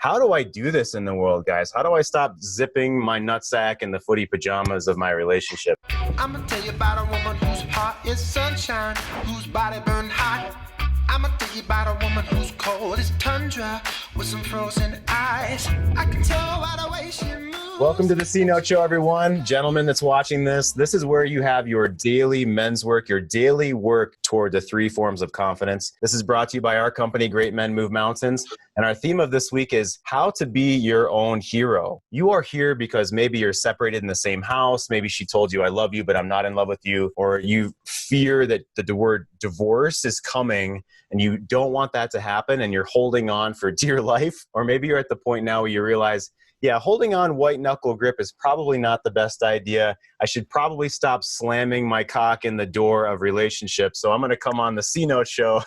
how do I do this in the world, guys? How do I stop zipping my nutsack in the footy pajamas of my relationship? I'm gonna tell you about a woman whose heart is sunshine, whose body burned hot. I'm gonna tell you about a woman who's cold as tundra with some frozen eyes. I can tell by the way she moves. Welcome to the C-Note Show, everyone. Gentlemen that's watching this, this is where you have your daily men's work, your daily work toward the 3 forms of confidence. This is brought to you by our company, Great Men Move Mountains. And our theme of this week is how to be your own hero. You are here because maybe you're separated in the same house. Maybe she told you, I love you, but I'm not in love with you. Or you fear that the word divorce is coming and you don't want that to happen and you're holding on for dear life. Or maybe you're at the point now where you realize, yeah, holding on white knuckle grip is probably not the best idea. I should probably stop slamming my cock in the door of relationships. So I'm going to come on the C-Note Show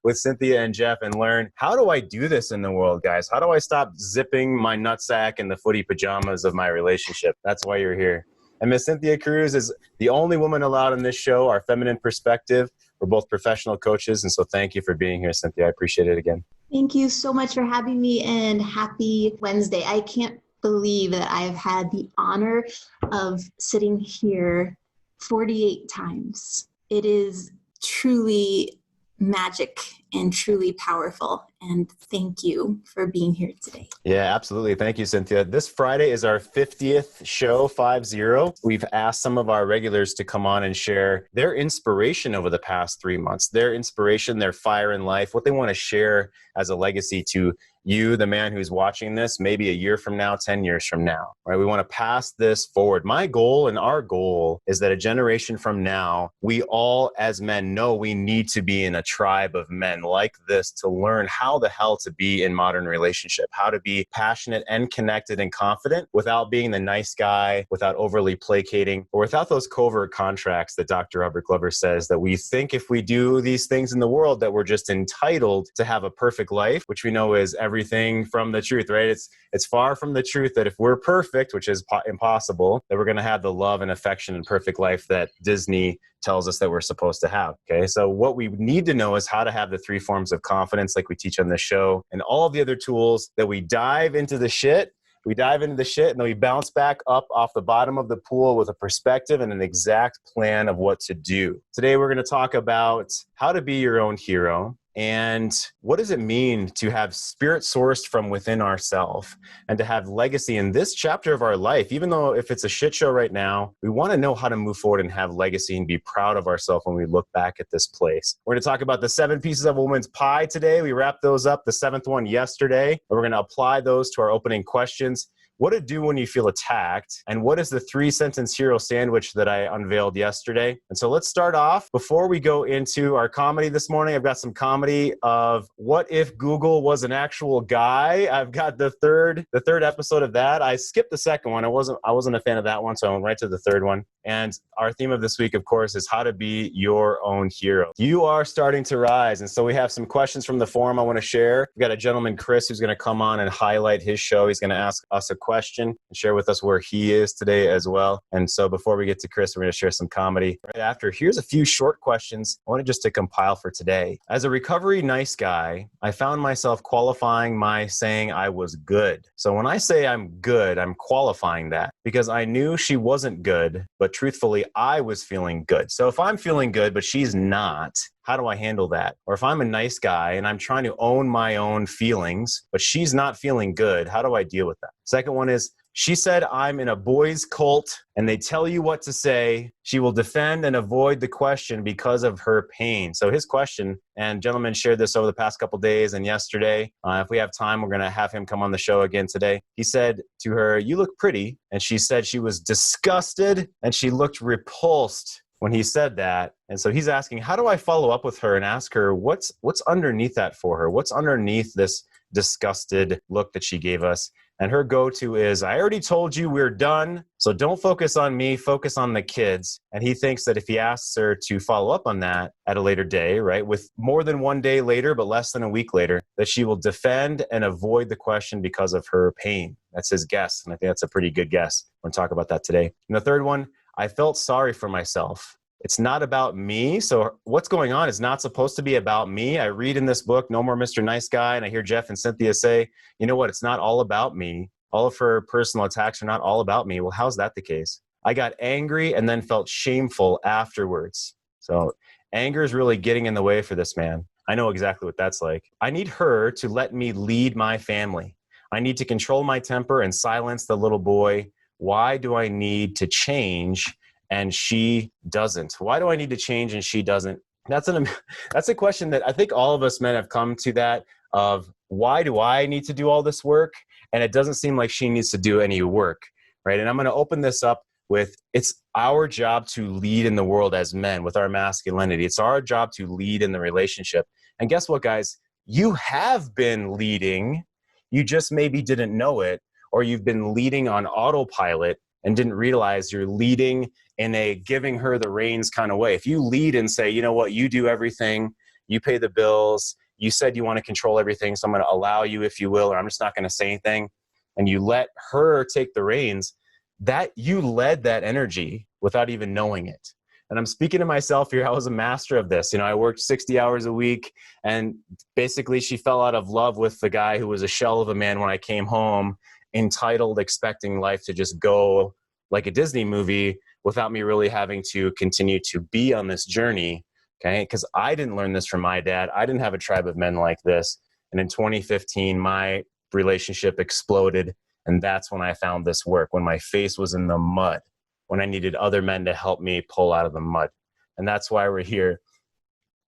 with Cynthia and Jeff and learn, how do I do this in the world, guys? How do I stop zipping my nutsack in the footy pajamas of my relationship? That's why you're here. And Miss Cynthia Cruz is the only woman allowed on this show, our feminine perspective. We're both professional coaches, and so thank you for being here, Cynthia. I appreciate it again. Thank you so much for having me, and happy Wednesday. I can't believe that I've had the honor of sitting here 48 times. It is truly magic and truly powerful. And thank you for being here today. Yeah, absolutely. Thank you, Cynthia. This Friday is our 50th show, 50. We've asked some of our regulars to come on and share their inspiration over the past 3 months, their inspiration, their fire in life, what they want to share as a legacy to you, the man who's watching this, maybe a year from now, 10 years from now, right? We want to pass this forward. My goal and our goal is that a generation from now, we all as men know we need to be in a tribe of men like this to learn how the hell to be in modern relationship, how to be passionate and connected and confident without being the nice guy, without overly placating, or without those covert contracts that Dr. Robert Glover says that we think if we do these things in the world that we're just entitled to have a perfect life, which we know is everything from the truth, right? It's far from the truth that if we're perfect, which is impossible, that we're going to have the love and affection and perfect life that Disney tells us that we're supposed to have. Okay. So what we need to know is how to have the 3 forms of confidence like we teach on this show and all of the other tools that we dive into the shit. We dive into the shit and then we bounce back up off the bottom of the pool with a perspective and an exact plan of what to do. Today, we're going to talk about how to be your own hero. And what does it mean to have spirit sourced from within ourselves and to have legacy in this chapter of our life? Even though if it's a shit show right now, we want to know how to move forward and have legacy and be proud of ourselves when we look back at this place. We're going to talk about the 7 pieces of a woman's pie today. We wrapped those up, the 7th one yesterday. And we're going to apply those to our opening questions. What to do when you feel attacked, and what is the 3-sentence hero sandwich that I unveiled yesterday. And so let's start off. Before we go into our comedy this morning, I've got some comedy of what if Google was an actual guy. I've got the third episode of that. I skipped the second one. I wasn't a fan of that one, so I went right to the third one. And our theme of this week, of course, is how to be your own hero. You are starting to rise. And so we have some questions from the forum I want to share. We've got a gentleman, Kris, who's going to come on and highlight his show. He's going to ask us a question and share with us where he is today as well. And so before we get to Kris, we're going to share some comedy. Right after, here's a few short questions I wanted just to compile for today. As a recovery nice guy, I found myself qualifying my saying I was good. So when I say I'm good, I'm qualifying that because I knew she wasn't good, but truthfully, I was feeling good. So if I'm feeling good, but she's not, how do I handle that? Or if I'm a nice guy and I'm trying to own my own feelings, but she's not feeling good, how do I deal with that? Second one is, she said I'm in a boys' cult and they tell you what to say. She will defend and avoid the question because of her pain. So his question, and gentlemen shared this over the past couple days and yesterday. If we have time, we're going to have him come on the show again today. He said to her, "You look pretty." And she said she was disgusted and she looked repulsed when he said that. And so he's asking, how do I follow up with her and ask her what's underneath that for her? What's underneath this disgusted look that she gave us? And her go-to is, I already told you we're done, so don't focus on me, focus on the kids. And he thinks that if he asks her to follow up on that at a later day, right, with more than 1 day later, but less than a week later, that she will defend and avoid the question because of her pain. That's his guess, and I think that's a pretty good guess. We're going to talk about that today. And the third one, I felt sorry for myself. It's not about me. So what's going on is not supposed to be about me. I read in this book, No More Mr. Nice Guy, and I hear Jeff and Cynthia say, you know what? It's not all about me. All of her personal attacks are not all about me. Well, how's that the case? I got angry and then felt shameful afterwards. So anger is really getting in the way for this man. I know exactly what that's like. I need her to let me lead my family. I need to control my temper and silence the little boy. Why do I need to change and she doesn't? Why do I need to change and she doesn't? That's a question that I think all of us men have come to, that of, why do I need to do all this work? And it doesn't seem like she needs to do any work, right? And I'm going to open this up with, it's our job to lead in the world as men with our masculinity. It's our job to lead in the relationship. And guess what, guys? You have been leading. You just maybe didn't know it, or you've been leading on autopilot and didn't realize you're leading in a giving her the reins kind of way. If you lead and say, you know what, you do everything, you pay the bills, you said you want to control everything, so I'm going to allow you, if you will, or I'm just not going to say anything, and you let her take the reins, that you led that energy without even knowing it. And I'm speaking to myself here. I was a master of this. You know, I worked 60 hours a week, and basically she fell out of love with the guy who was a shell of a man when I came home, entitled, expecting life to just go like a Disney movie without me really having to continue to be on this journey. Okay, because I didn't learn this from my dad. I didn't have a tribe of men like this. And in 2015, my relationship exploded. And that's when I found this work, when my face was in the mud, when I needed other men to help me pull out of the mud. And that's why we're here.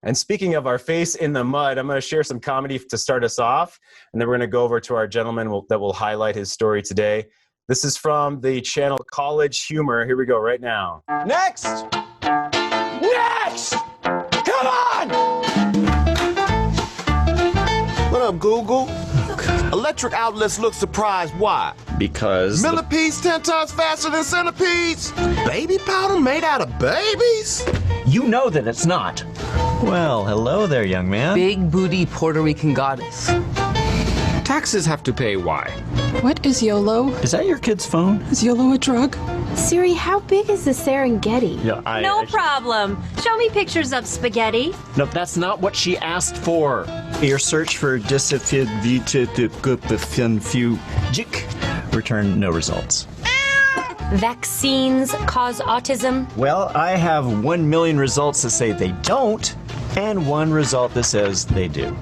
And speaking of our face in the mud, I'm going to share some comedy to start us off. And then we're going to go over to our gentleman that will highlight his story today. This is from the channel College Humor. Here we go right now. Next! Next! Come on! What up, Google? Electric outlets look surprised. Why? Because Millipedes 10 times faster than centipedes? Baby powder made out of babies? you know that it's not. Well, hello there, young man. Big booty Puerto Rican goddess. Taxes have to pay, why? What is YOLO? Is that your kid's phone? Is YOLO a drug? Siri, how big is the Serengeti? Yeah, No problem. Show me pictures of spaghetti. No, that's not what she asked for. Your search for disappeared return no results. Vaccines cause autism. Well, I have 1 million results that say they don't, and 1 result that says they do.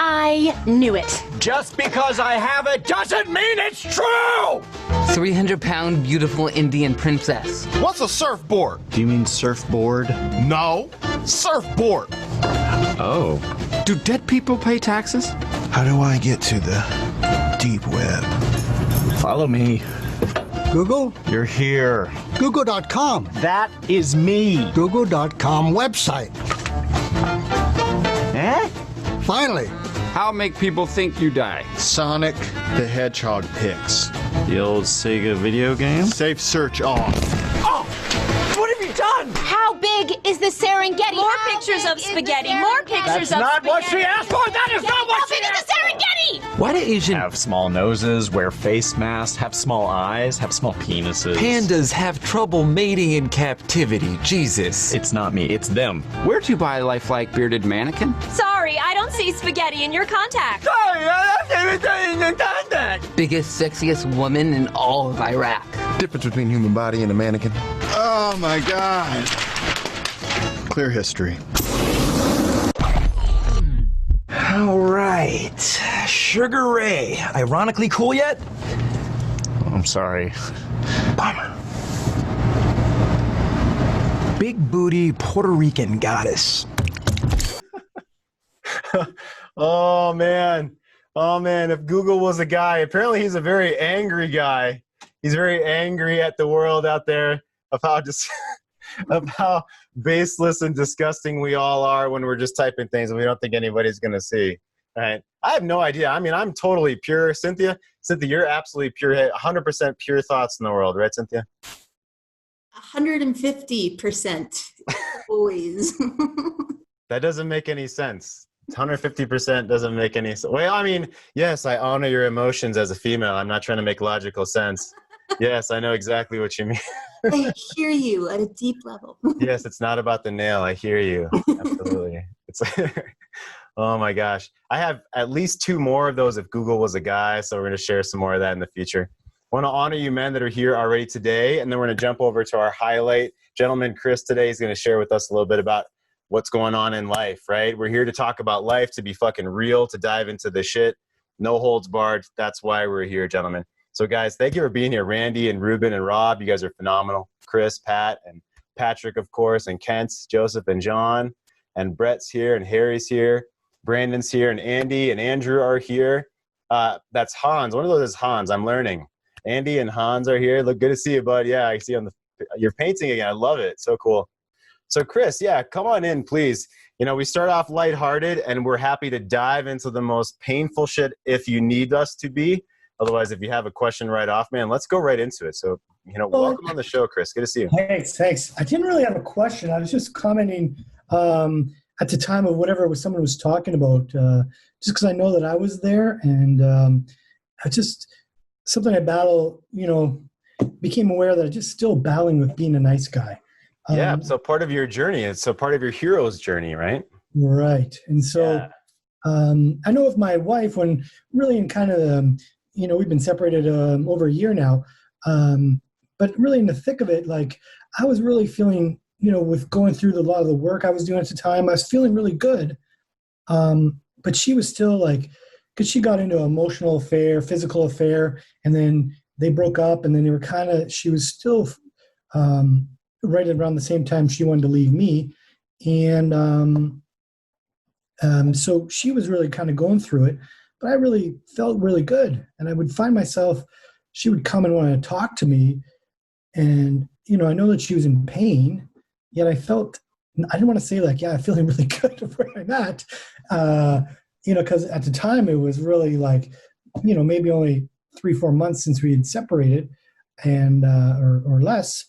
I knew it. Just because I have it doesn't mean it's true! 300-pound beautiful Indian princess. What's a surfboard? Do you mean surfboard? No, surfboard. Oh. Do dead people pay taxes? How do I get to the deep web? Follow me. Google? You're here. Google.com. That is me. Google.com website. Eh? Finally. How make people think you die? Sonic the Hedgehog pics. The old Sega video game? Safe search off. What have you done? How big is the Serengeti? More pictures of spaghetti. More pictures That's of not spaghetti. what she asked for! That is not what she asked for! Why do Asian Have small noses, wear face masks, have small eyes, have small penises. pandas have trouble mating in captivity? Jesus. It's not me, it's them. Where'd you buy a lifelike bearded mannequin? Sorry, I don't see spaghetti in your contacts. biggest, sexiest woman in all of Iraq? Difference between human body and a mannequin. Oh my God. Clear history. All right. Sugar Ray. Ironically cool yet? I'm sorry. Bummer. Big booty Puerto Rican goddess. Oh, man. Oh, man. If Google was a guy, apparently he's a very angry guy. He's very angry at the world out there of how just of how baseless and disgusting we all are when we're just typing things and we don't think anybody's going to see. Right? I have no idea. I mean, I'm totally pure. Cynthia, you're absolutely pure. 100% pure thoughts in the world, right, Cynthia? 150%. Always. That doesn't make any sense. 150% doesn't make any sense. Well, I mean, yes, I honor your emotions as a female. I'm not trying to make logical sense. Yes, I know exactly what you mean. I hear you at a deep level. Yes, it's not about the nail. I hear you. Absolutely. It's oh my gosh. I have at least 2 more of those if Google was a guy, so we're going to share some more of that in the future. I want to honor you men that are here already today, and then we're going to jump over to our highlight. Gentleman Kris today is going to share with us a little bit about what's going on in life, right? We're here to talk about life, to be fucking real, to dive into the shit. No holds barred. That's why we're here, gentlemen. So guys, thank you for being here. Randy and Rueben and Rob, you guys are phenomenal. Kris, Pat, and Patrick, of course, and Kent, Joseph, and John, and Brett's here, and Harry's here. Brandon's here, and Andy and Andrew are here. That's Hans. One of those is Hans. I'm learning. Andy and Hans are here. Look, good to see you, bud. Yeah, I see you're painting again. I love it. So cool. So Kris, yeah, come on in, please. You know, we start off lighthearted, and we're happy to dive into the most painful shit if you need us to be. Otherwise, if you have a question right off, man, let's go right into it. So, welcome on the show, Kris. Good to see you. Thanks. I didn't really have a question. I was just commenting at the time of whatever someone was talking about, just because I know that I was there, and I just something I battle. Became aware that I'm just still battling with being a nice guy. Yeah. So part of your journey. It's so part of your hero's journey, right? Right. And so I know with my wife, when really in kind of we've been separated over a year now, but really in the thick of it, like I was really feeling, with going through a lot of the work I was doing at the time, I was feeling really good. But she was still like, because she got into an emotional affair, physical affair, and then they broke up, and then she was still right around the same time she wanted to leave me. And so she was really kind of going through it, but I really felt really good. And I would find myself, she would come and want to talk to me. And, I know that she was in pain, yet I didn't want to say like, yeah, I'm feeling really good where I'm at. Because at the time it was really like, maybe only 3-4 months since we had separated and, or less.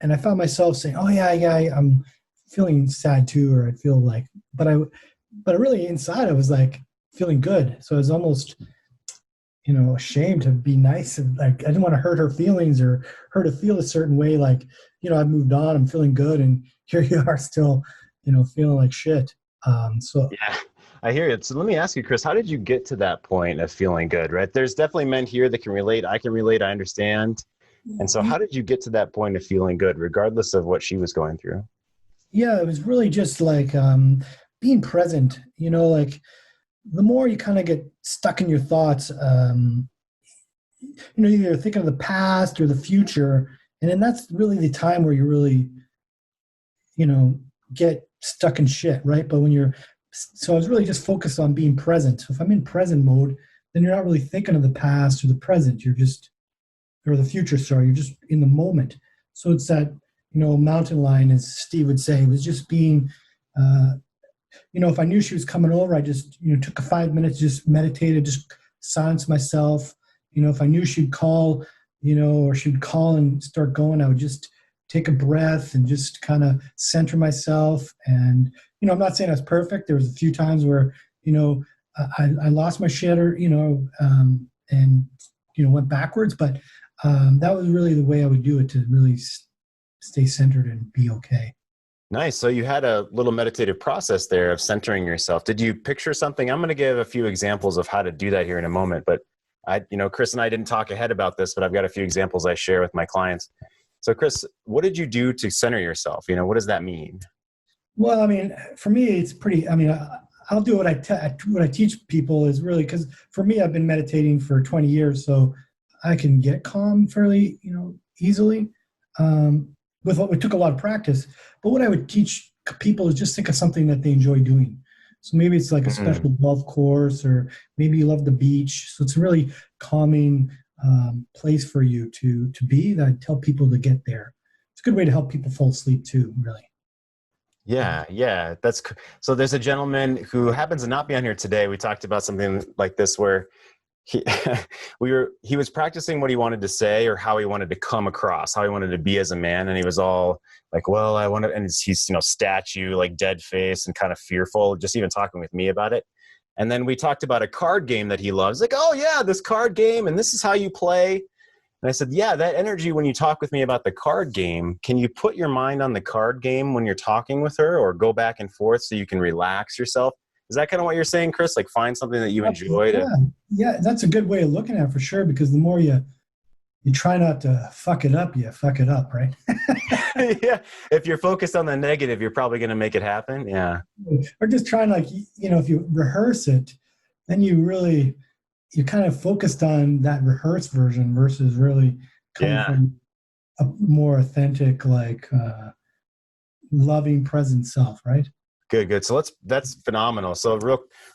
And I found myself saying, oh yeah, I'm feeling sad too. Or I feel like, but really inside I was like feeling good. So I was almost, ashamed to be nice. And like, I didn't want to hurt her feelings or her to feel a certain way. Like, I've moved on, I'm feeling good. And here you are still, feeling like shit. Yeah, I hear it. So let me ask you, Kris, how did you get to that point of feeling good, right? There's definitely men here that can relate. I can relate. I understand. And so how did you get to that point of feeling good, regardless of what she was going through? Yeah, it was really just like being present, like the more you kind of get stuck in your thoughts, either thinking of the past or the future. And then that's really the time where you really, get stuck in shit, right? But so I was really just focused on being present. So if I'm in present mode, then you're not really thinking of the past or the present. Or the future, sorry, you're just in the moment. So it's that, mountain lion, as Steve would say, was just being, if I knew she was coming over, I just, took 5 minutes, just meditated, just silenced myself. If I knew she'd call, or she'd call and start going, I would just take a breath and just kind of center myself. And, I'm not saying I was perfect. There was a few times where, I lost my shit or, and, went backwards, but that was really the way I would do it to really stay centered and be okay. Nice. So you had a little meditative process there of centering yourself. Did you picture something? I'm going to give a few examples of how to do that here in a moment, but Kris and I didn't talk ahead about this, but I've got a few examples I share with my clients. So Kris, what did you do to center yourself? What does that mean? Well, for me, it's pretty, I'll do what I teach people is really, because for me, I've been meditating for 20 years, so I can get calm fairly, easily. With what we took a lot of practice, but what I would teach people is just think of something that they enjoy doing. So maybe it's like a special golf course, or maybe you love the beach. So it's a really calming place for you to be. That I tell people to get there. It's a good way to help people fall asleep too, really. Yeah. So there's a gentleman who happens to not be on here today. We talked about something like this where he was practicing what he wanted to say or how he wanted to come across, how he wanted to be as a man. And he was all like, well, I want to, and he's, statue, like dead face and kind of fearful, just even talking with me about it. And then we talked about a card game that he loves. Like, oh yeah, this card game. And this is how you play. And I said, yeah, that energy when you talk with me about the card game, can you put your mind on the card game when you're talking with her, or go back and forth so you can relax yourself? Is that kind of what you're saying, Kris? Like find something that you enjoy to... Yeah, that's a good way of looking at it for sure, because the more you try not to fuck it up, you fuck it up, right? Yeah. If you're focused on the negative, you're probably going to make it happen. Yeah. Or just trying, like, if you rehearse it, then you're kind of focused on that rehearsed version versus really coming from a more authentic, like loving present self, right? Good. So that's phenomenal. So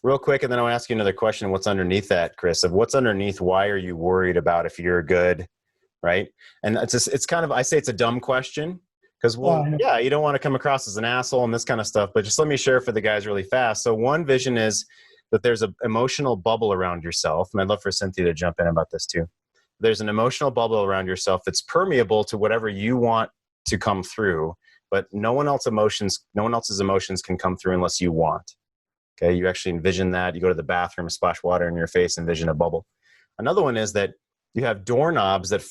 real quick, and then I'll ask you another question. What's underneath that, Kris? Of what's underneath, why are you worried about if you're good, right? And it's kind of, I say it's a dumb question because, you don't want to come across as an asshole and this kind of stuff, but just let me share for the guys really fast. So one vision is that there's an emotional bubble around yourself, and I'd love for Cynthia to jump in about this too. There's an emotional bubble around yourself that's permeable to whatever you want to come through, but no one else's emotions can come through unless you want. Okay, you actually envision that. You go to the bathroom, splash water in your face, envision a bubble. Another one is that you have doorknobs that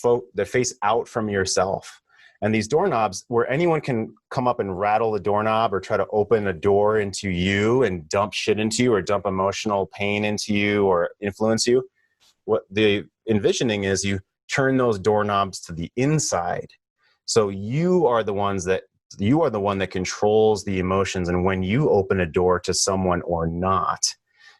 face out from yourself. And these doorknobs, where anyone can come up and rattle the doorknob or try to open a door into you and dump shit into you or dump emotional pain into you or influence you. What the envisioning is, you turn those doorknobs to the inside. So you are the one that controls the emotions and when you open a door to someone or not.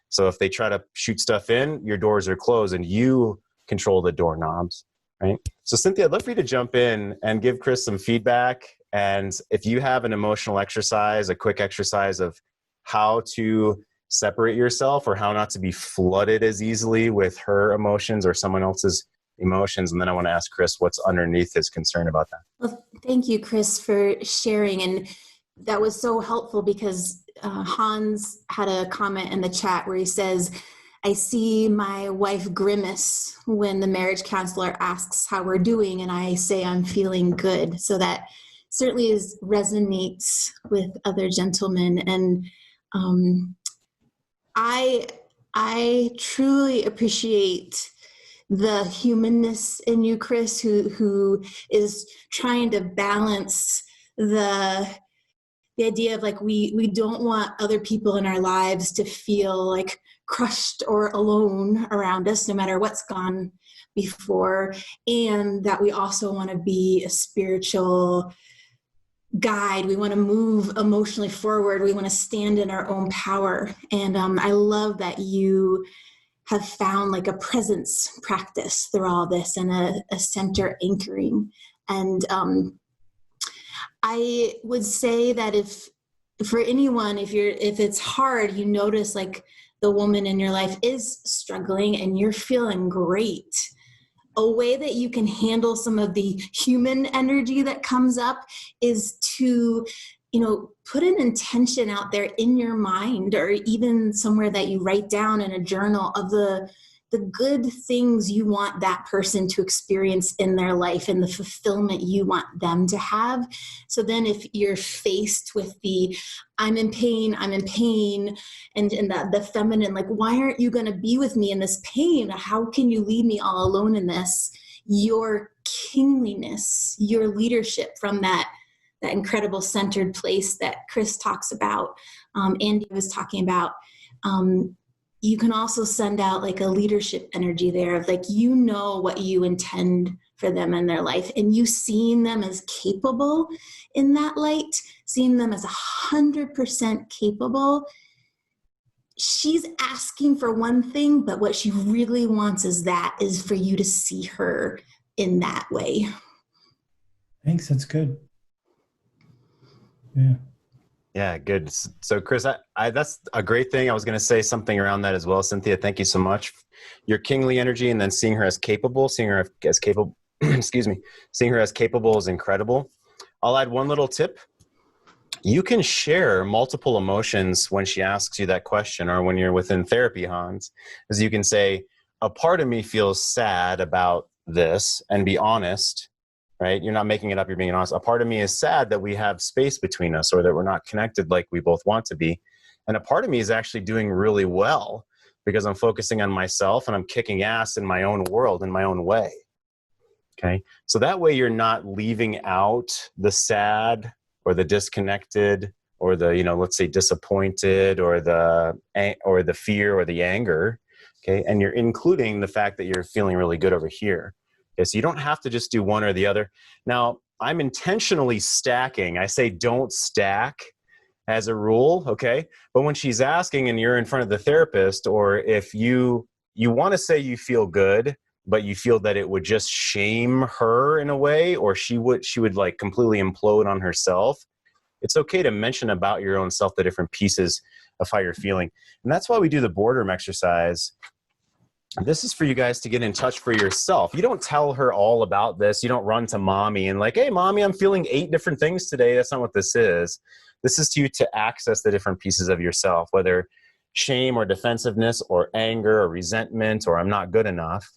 So if they try to shoot stuff in, your doors are closed and you control the doorknobs, right? So Cynthia, I'd love for you to jump in and give Kris some feedback. And if you have an emotional exercise, a quick exercise of how to separate yourself or how not to be flooded as easily with her emotions or someone else's emotions. And then I want to ask Kris what's underneath his concern about that. Well, thank you, Kris, for sharing. And that was so helpful because Hans had a comment in the chat where he says, I see my wife grimace when the marriage counselor asks how we're doing, and I say I'm feeling good. So that certainly resonates with other gentlemen. And I truly appreciate the humanness in you, Kris, who is trying to balance the idea of like we don't want other people in our lives to feel like crushed or alone around us, no matter what's gone before, and that we also want to be a spiritual guide. We want to move emotionally forward. We want to stand in our own power. And I love that you have found like a presence practice through all this and a center anchoring. And I would say that if for anyone, if it's hard, you notice like the woman in your life is struggling and you're feeling great, a way that you can handle some of the human energy that comes up is to, put an intention out there in your mind or even somewhere that you write down in a journal of the good things you want that person to experience in their life and the fulfillment you want them to have. So then if you're faced with the I'm in pain, and the feminine, like, why aren't you going to be with me in this pain? How can you leave me all alone in this? Your kingliness, your leadership from that incredible centered place that Kris talks about, Andy was talking about, you can also send out like a leadership energy there of like, what you intend for them in their life, and you seeing them as capable in that light, seeing them as 100% capable. She's asking for one thing, but what she really wants is for you to see her in that way. Thanks. That's good. Yeah, good. So Kris, I that's a great thing. I was going to say something around that as well. Cynthia, thank you so much. Your kingly energy and then seeing her as capable, seeing her as capable is incredible. I'll add one little tip. You can share multiple emotions when she asks you that question or when you're within therapy, Hans, as you can say, a part of me feels sad about this and be honest. Right? You're not making it up. You're being honest. A part of me is sad that we have space between us or that we're not connected like we both want to be. And a part of me is actually doing really well because I'm focusing on myself and I'm kicking ass in my own world, in my own way. Okay. So that way you're not leaving out the sad or the disconnected or the, let's say disappointed or the fear or the anger. Okay. And you're including the fact that you're feeling really good over here. Okay. So you don't have to just do one or the other. Now, I'm intentionally stacking. I say don't stack as a rule. Okay. But when she's asking and you're in front of the therapist, or if you want to say you feel good, but you feel that it would just shame her in a way, or she would like completely implode on herself, it's okay to mention about your own self the different pieces of how you're feeling. And that's why we do the boredom exercise. This is for you guys to get in touch for yourself. You don't tell her all about this. You don't run to mommy and like, hey, mommy, I'm feeling 8 different things today. That's not what this is. This is to you to access the different pieces of yourself, whether shame or defensiveness or anger or resentment or I'm not good enough,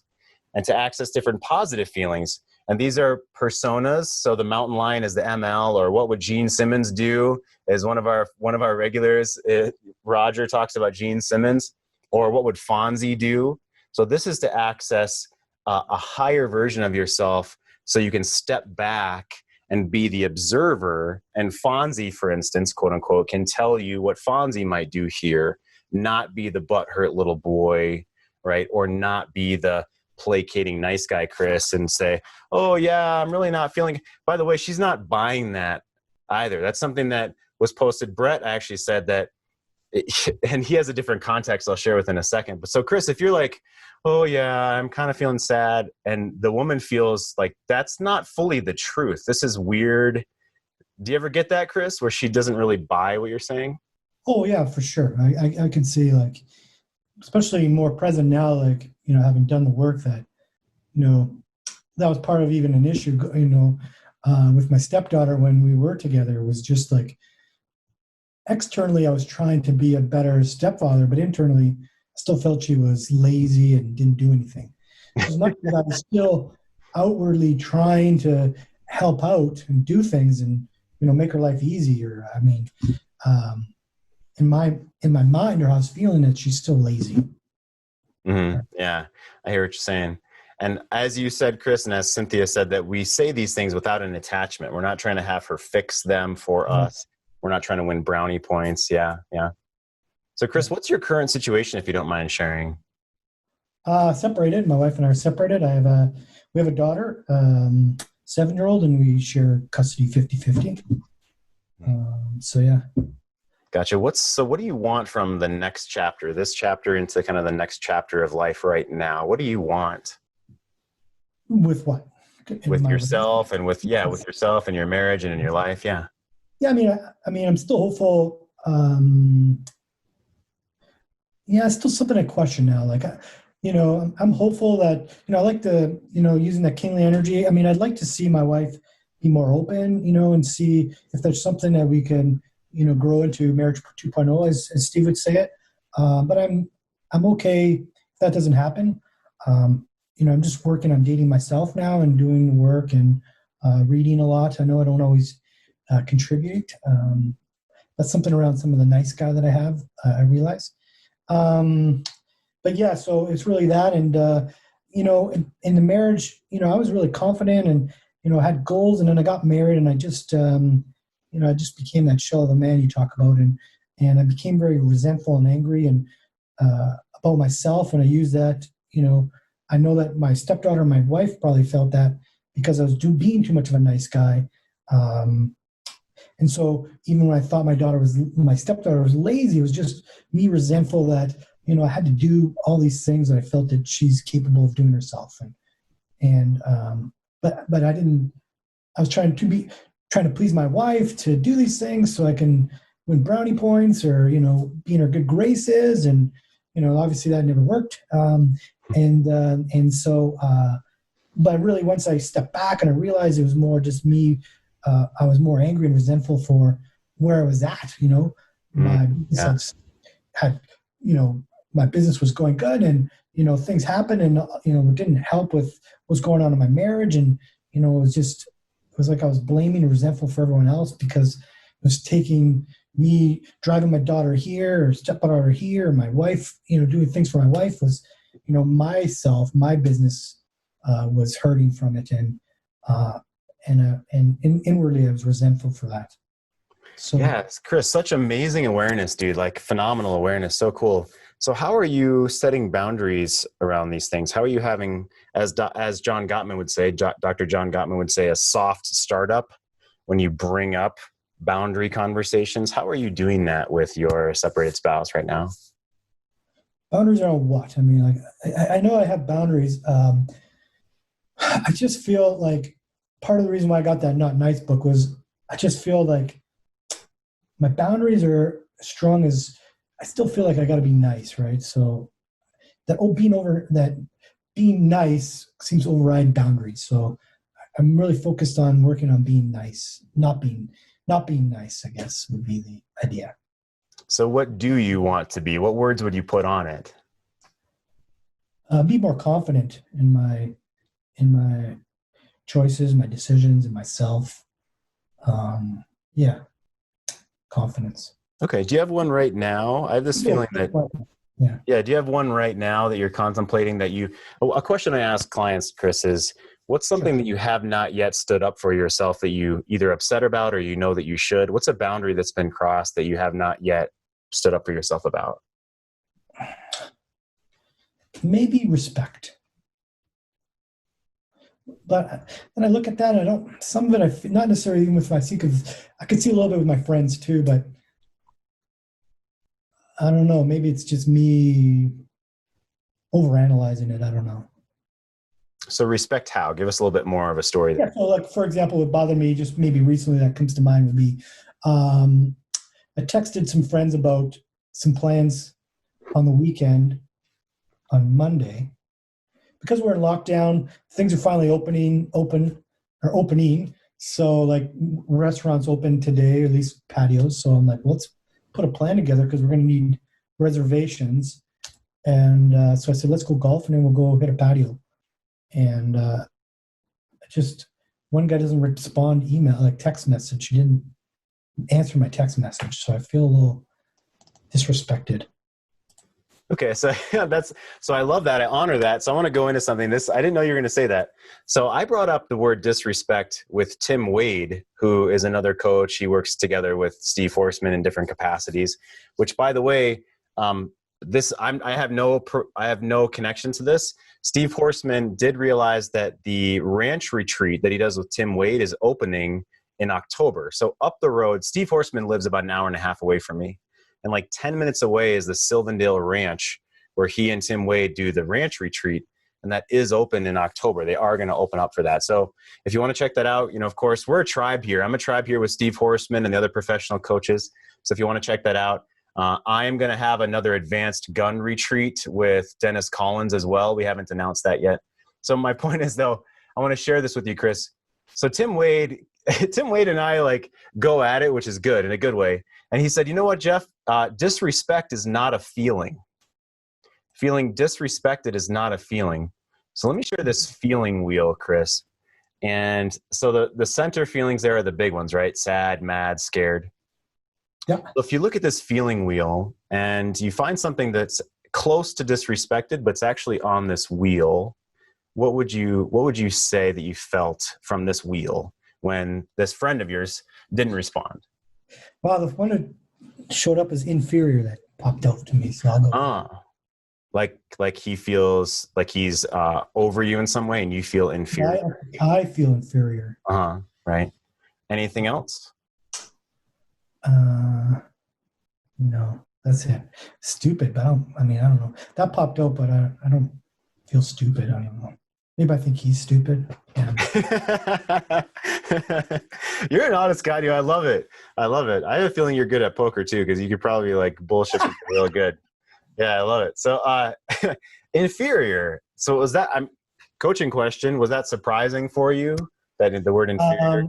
and to access different positive feelings. And these are personas. So the mountain lion is the ML, or what would Gene Simmons do is one of our regulars. Roger talks about Gene Simmons, or what would Fonzie do? So this is to access a higher version of yourself so you can step back and be the observer. And Fonzie, for instance, quote unquote, can tell you what Fonzie might do here, not be the butthurt little boy, right? Or not be the placating nice guy Kris and say, oh yeah, I'm really not feeling. By the way, she's not buying that either. That's something that was posted. Brett actually said that, and he has a different context I'll share with in a second. But so Kris, if you're like, oh yeah, I'm kind of feeling sad, and the woman feels like that's not fully the truth. This is weird. Do you ever get that, Kris, where she doesn't really buy what you're saying? Oh yeah, for sure. I can see, like, especially more present now, like, having done the work that, that was part of even an issue, with my stepdaughter when we were together. It was just like, externally, I was trying to be a better stepfather, but internally, I still felt she was lazy and didn't do anything. As much as I was still outwardly trying to help out and do things and, make her life easier. I mean, in my mind, or I was feeling that she's still lazy. Mm-hmm. Yeah, I hear what you're saying. And as you said, Kris, and as Cynthia said, that we say these things without an attachment. We're not trying to have her fix them for us. We're not trying to win brownie points. Yeah. So Kris, what's your current situation, if you don't mind sharing? Separated. My wife and I are separated. We have a daughter, 7-year-old, and we share custody 50-50. So yeah. Gotcha. What do you want from the next chapter, this chapter into kind of the next chapter of life right now? What do you want? With what? With yourself and with yourself and your marriage and in your life. Yeah. Yeah. I mean, I'm still hopeful. It's still something I question now. Like, I'm hopeful that, I like to, using that kingly energy. I mean, I'd like to see my wife be more open, and see if there's something that we can, grow into marriage 2.0, as Steve would say it. But I'm okay if that doesn't happen. I'm just working on dating myself now and doing the work and reading a lot. I know I don't always contribute. That's something around some of the nice guy that I have, I realize. But yeah, so it's really that. And, in the marriage, I was really confident and, had goals, and then I got married, and I just, I just became that shell of the man you talk about. And I became very resentful and angry and about myself. And I used that, I know that my stepdaughter and my wife probably felt that because I was being too much of a nice guy. And so even when I thought my stepdaughter was lazy, it was just me resentful that, I had to do all these things that I felt that she's capable of doing herself. But I didn't, I was trying to please my wife to do these things so I can win brownie points or, be in her good graces. And, obviously that never worked. But really once I stepped back and I realized it was more just me, I was more angry and resentful for where I was at, my business had, my business was going good and, things happened and, it didn't help with what's going on in my marriage. And, it was like I was blaming and resentful for everyone else because it was taking me driving my daughter here or stepdaughter here, or my wife, doing things for my wife was, myself, my business was hurting from it, and inwardly I was resentful for that. So yeah, Kris, such amazing awareness, dude. Like phenomenal awareness. So cool. So how are you setting boundaries around these things? How are you having, as John Gottman would say, Dr. John Gottman would say, a soft startup when you bring up boundary conversations? How are you doing that with your separated spouse right now? Boundaries are on what? I mean, like, I know I have boundaries. I just feel like part of the reason why I got that Not Nice book was I just feel like my boundaries are strong as I still feel like I got to be nice, right? So being nice seems to override boundaries. So I'm really focused on working on being nice, not being nice, I guess would be the idea. So what do you want to be? What words would you put on it? Be more confident in my choices, my decisions, and myself. Confidence. Okay. Do you have one right now? I have this feeling that, do you have one right now that you're contemplating that a question I ask clients, Kris, is what's something that you have not yet stood up for yourself that you either upset about or you know that you should? What's a boundary that's been crossed that you have not yet stood up for yourself about? Maybe respect. But then I look at that and some of it, not necessarily even with my because I could see a little bit with my friends too, but I don't know, maybe it's just me overanalyzing it. I don't know. So respect how? Give us a little bit more of a story. Yeah, so like, for example, what bothered me just maybe recently that comes to mind would be, I texted some friends about some plans on the weekend on Monday. Because we're in lockdown, things are finally opening. So like restaurants open today, or at least patios. So I'm like, let's put a plan together because we're going to need reservations. And so I said, let's go golfing and we'll go hit a patio. And one guy doesn't respond text message. He didn't answer my text message. So I feel a little disrespected. Okay, so so I love that. I honor that. So I want to go into something. I didn't know you were going to say that. So I brought up the word disrespect with Tim Wade, who is another coach. He works together with Steve Horseman in different capacities. Which, by the way, I have no connection to this. Steve Horseman did realize that the ranch retreat that he does with Tim Wade is opening in October. So up the road, Steve Horseman lives about an hour and a half away from me. And like 10 minutes away is the Sylvandale Ranch, where he and Tim Wade do the ranch retreat. And that is open in October. They are going to open up for that. So if you want to check that out, of course, we're a tribe here. I'm a tribe here with Steve Horseman and the other professional coaches. So if you want to check that out, I am going to have another advanced gun retreat with Dennis Collins as well. We haven't announced that yet. So my point is, though, I want to share this with you, Kris. So Tim Wade and I go at it, which is good in a good way. And he said, you know what, Jeff? Disrespect is not a feeling. Feeling disrespected is not a feeling. So let me share this feeling wheel, Kris. And so the center feelings there are the big ones, right? Sad, mad, scared. Yeah. So if you look at this feeling wheel and you find something that's close to disrespected, but it's actually on this wheel, what would you say that you felt from this wheel when this friend of yours didn't respond? Well, the one that showed up as inferior that popped out to me. So I'll go. Like he feels like he's over you in some way, and you feel inferior. I feel inferior. Right. Anything else? No, that's it. Stupid, but I don't know. That popped out, but I don't feel stupid. I don't know. Maybe I think he's stupid. Yeah. You're an honest guy, dude. I love it. I have a feeling you're good at poker too, because you could probably bullshit people real good. Yeah, I love it. So inferior. So was that coaching question? Was that surprising for you that the word inferior?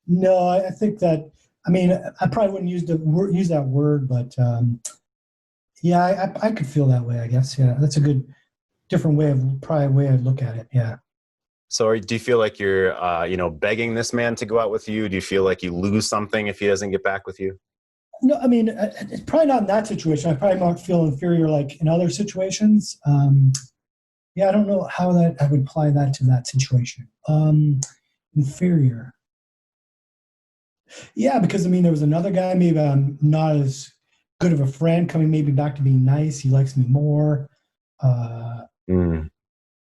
No, I think that. I probably wouldn't use that word, but yeah, I could feel that way. I guess. Yeah, that's a good. Different way I'd look at it. Yeah. So do you feel like you're, begging this man to go out with you? Do you feel like you lose something if he doesn't get back with you? No, it's probably not in that situation. I probably might feel inferior like in other situations. Yeah, I don't know how that I would apply that to that situation. Inferior. Yeah, because I mean, there was another guy. Maybe I'm not as good of a friend. Coming maybe back to being nice. He likes me more.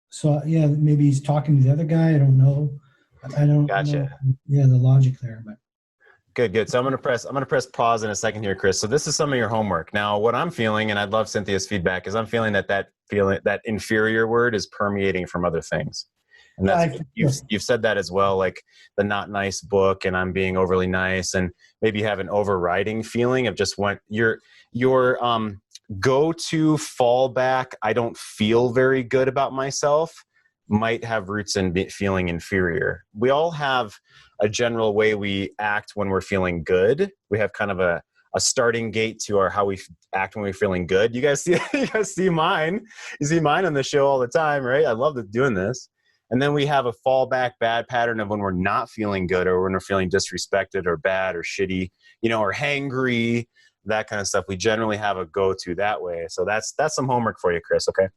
So yeah, maybe he's talking to the other guy. I don't know. I don't know. Yeah, the logic there, but. Good. So I'm gonna press pause in a second here, Kris. So this is some of your homework. Now, what I'm feeling, and I'd love Cynthia's feedback, is I'm feeling that inferior word is permeating from other things. And that's you've said that as well, like the not nice book, and I'm being overly nice, and maybe you have an overriding feeling of just what your go-to fallback. I don't feel very good about myself might have roots in feeling inferior. We all have a general way we act when we're feeling good. We have kind of a starting gate to how we act when we're feeling good. You guys see mine. You see mine on the show all the time, right? I love doing this. And then we have a fallback bad pattern of when we're not feeling good, or when we're feeling disrespected or bad or shitty, or hangry, that kind of stuff. We generally have a go-to that way. So that's some homework for you, Kris. Okay.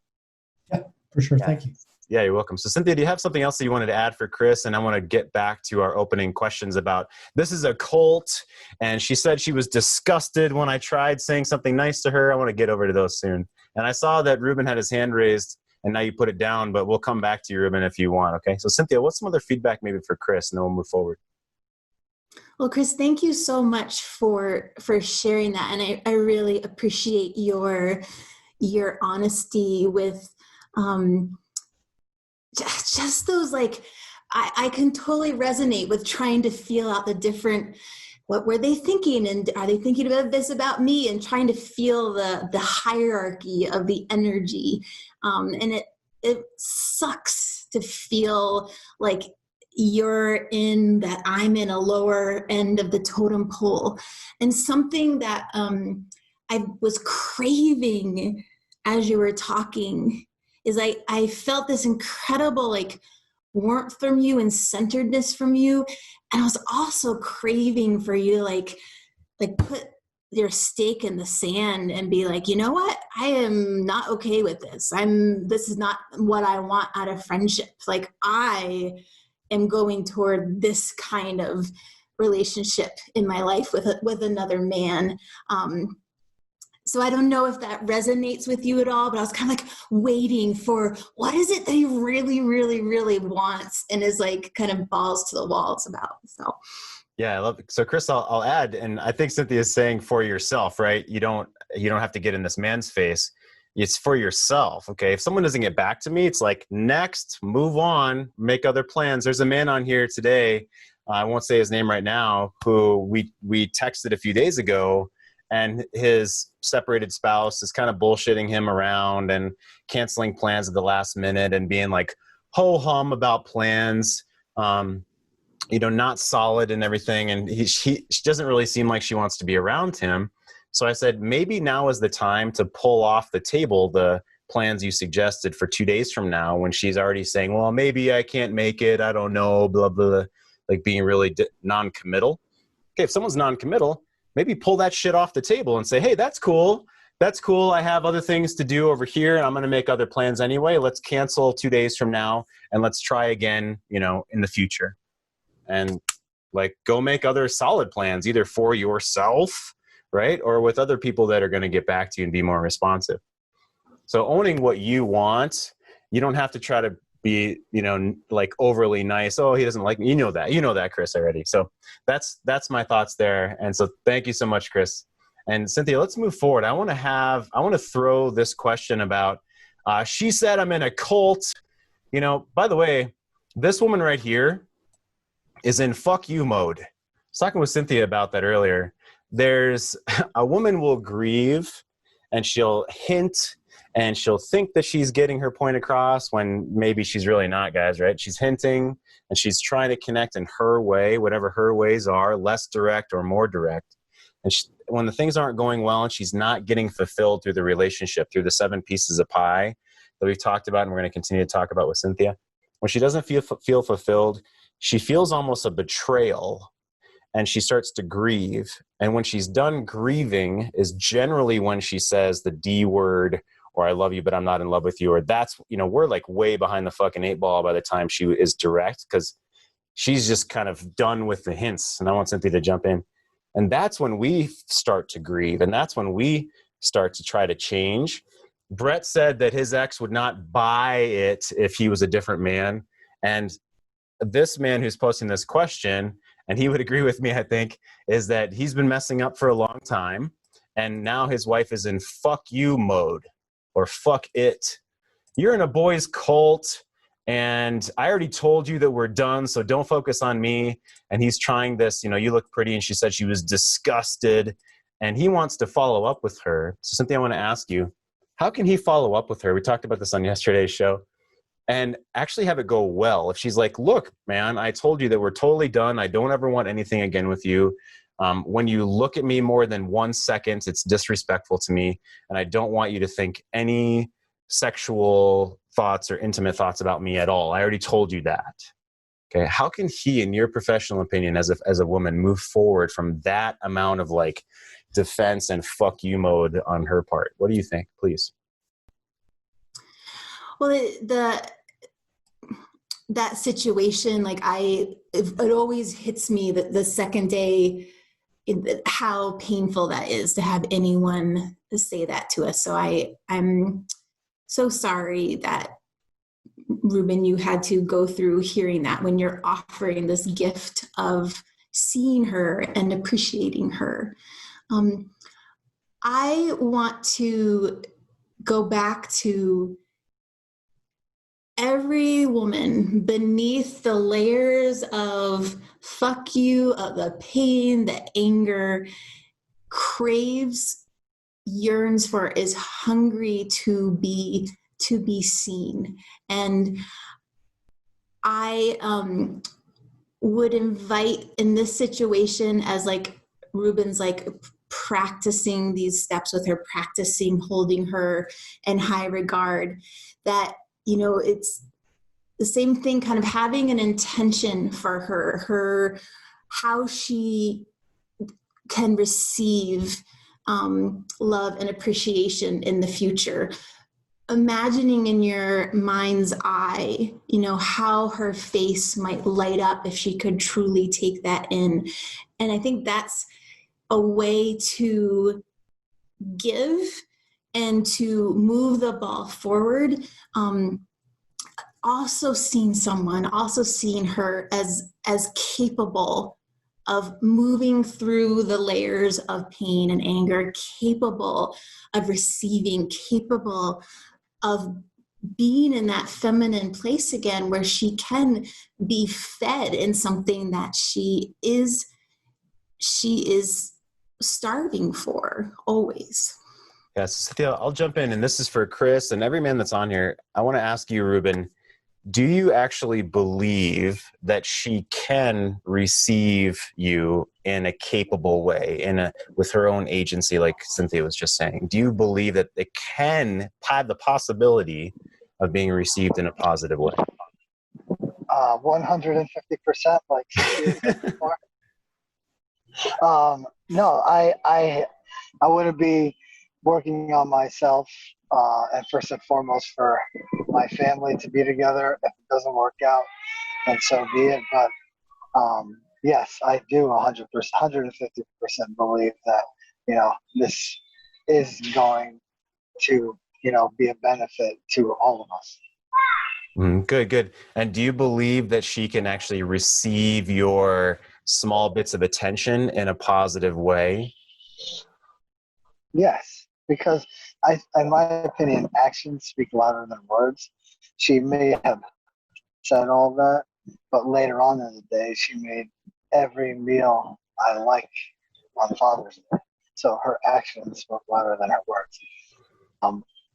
Yeah, for sure. Yeah. Thank you. Yeah, you're welcome. So Cynthia, do you have something else that you wanted to add for Kris? And I want to get back to our opening questions about this is a cult. And she said she was disgusted when I tried saying something nice to her. I want to get over to those soon. And I saw that Rueben had his hand raised, and now you put it down, but we'll come back to you, Rueben, if you want. Okay. So Cynthia, what's some other feedback maybe for Kris, and then we'll move forward. Well, Kris, thank you so much for sharing that. And I really appreciate your honesty with, just those, like, I can totally resonate with trying to feel out the different, what were they thinking, and are they thinking about this about me, and trying to feel the hierarchy of the energy. And it sucks to feel like I'm in a lower end of the totem pole. And something that I was craving as you were talking is I felt this incredible, like, warmth from you and centeredness from you. And I was also craving for you to like put your stake in the sand and be like, you know what? I am not okay with this. This is not what I want out of friendship. Like, I am going toward this kind of relationship in my life with another man. So I don't know if that resonates with you at all, but I was kind of like waiting for what is it that he really, really, really wants and is like kind of balls to the walls about. So. Yeah, I love it. So Kris, I'll add, and I think Cynthia is saying for yourself, right? You don't have to get in this man's face. It's for yourself. Okay. If someone doesn't get back to me, it's like, next, move on, make other plans. There's a man on here today. I won't say his name right now, who we texted a few days ago, and his separated spouse is kind of bullshitting him around and canceling plans at the last minute and being like ho-hum about plans, not solid and everything. And she doesn't really seem like she wants to be around him. So I said, maybe now is the time to pull off the table the plans you suggested for 2 days from now, when she's already saying, well, maybe I can't make it. I don't know, blah, blah, like being really non-committal. Okay, if someone's non-committal, maybe pull that shit off the table and say, hey, that's cool. That's cool. I have other things to do over here, and I'm going to make other plans anyway. Let's cancel 2 days from now, and let's try again, in the future. And like, go make other solid plans, either for yourself, right? Or with other people that are going to get back to you and be more responsive. So owning what you want, you don't have to try to be, like overly nice. Oh, he doesn't like me. You know that, Kris, already. So that's my thoughts there. And so thank you so much, Kris. And Cynthia, let's move forward. I want to throw this question about, she said I'm in a cult. By the way, this woman right here is in fuck you mode. I was talking with Cynthia about that earlier. There's a woman will grieve, and she'll hint, and she'll think that she's getting her point across when maybe she's really not, guys, right? She's hinting, and she's trying to connect in her way, whatever her ways are, less direct or more direct. And when the things aren't going well and she's not getting fulfilled through the relationship, through the 7 pieces of pie that we've talked about and we're going to continue to talk about with Cynthia, when she doesn't feel fulfilled, she feels almost a betrayal, and she starts to grieve. And when she's done grieving is generally when she says the D word or I love you, but I'm not in love with you, or that's, we're like way behind the fucking 8 ball by the time she is direct, because she's just kind of done with the hints. And I want Cynthia to jump in. And that's when we start to grieve. And that's when we start to try to change. Brett said that his ex would not buy it if he was a different man. And this man who's posting this question, and he would agree with me, I think, is that he's been messing up for a long time. And now his wife is in fuck you mode, or fuck it. You're in a boys' cult, and I already told you that we're done, so don't focus on me. And he's trying this, you look pretty, and she said she was disgusted, and he wants to follow up with her. So Cynthia, I want to ask you, how can he follow up with her? We talked about this on yesterday's show, and actually have it go well. If she's like, look, man, I told you that we're totally done. I don't ever want anything again with you. When you look at me more than 1 second, it's disrespectful to me, and I don't want you to think any sexual thoughts or intimate thoughts about me at all. I already told you that. Okay. How can he, in your professional opinion, as a woman, move forward from that amount of like defense and fuck you mode on her part? What do you think, please? Well, that situation, like it always hits me that the second day, how painful that is to have anyone say that to us. So I'm so sorry that, Rueben, you had to go through hearing that when you're offering this gift of seeing her and appreciating her. I want to go back to every woman beneath the layers of fuck you, of the pain, the anger, craves, yearns for, is hungry to be seen. And I would invite, in this situation, as like Ruben's like practicing these steps with her, practicing holding her in high regard, that, it's the same thing, kind of having an intention for her, how she can receive love and appreciation in the future. Imagining in your mind's eye, how her face might light up if she could truly take that in. And I think that's a way to give and to move the ball forward. Also seeing her as capable of moving through the layers of pain and anger, capable of receiving, capable of being in that feminine place again, where she can be fed in something that she is starving for always. Yes, Cynthia, I'll jump in, and this is for Kris and every man that's on here. I want to ask you, Rueben, do you actually believe that she can receive you in a capable way, with her own agency, like Cynthia was just saying? Do you believe that it can have the possibility of being received in a positive way? 150%, like Cynthia said before. No, I wouldn't be working on myself, and first and foremost for my family to be together. If it doesn't work out, then so be it. But yes, I do 100%, 150% believe that, this is going to, be a benefit to all of us. Good. And do you believe that she can actually receive your small bits of attention in a positive way? Yes, because in my opinion, actions speak louder than words. She may have said all that, but later on in the day, she made every meal I like on Father's Day. So her actions spoke louder than her words.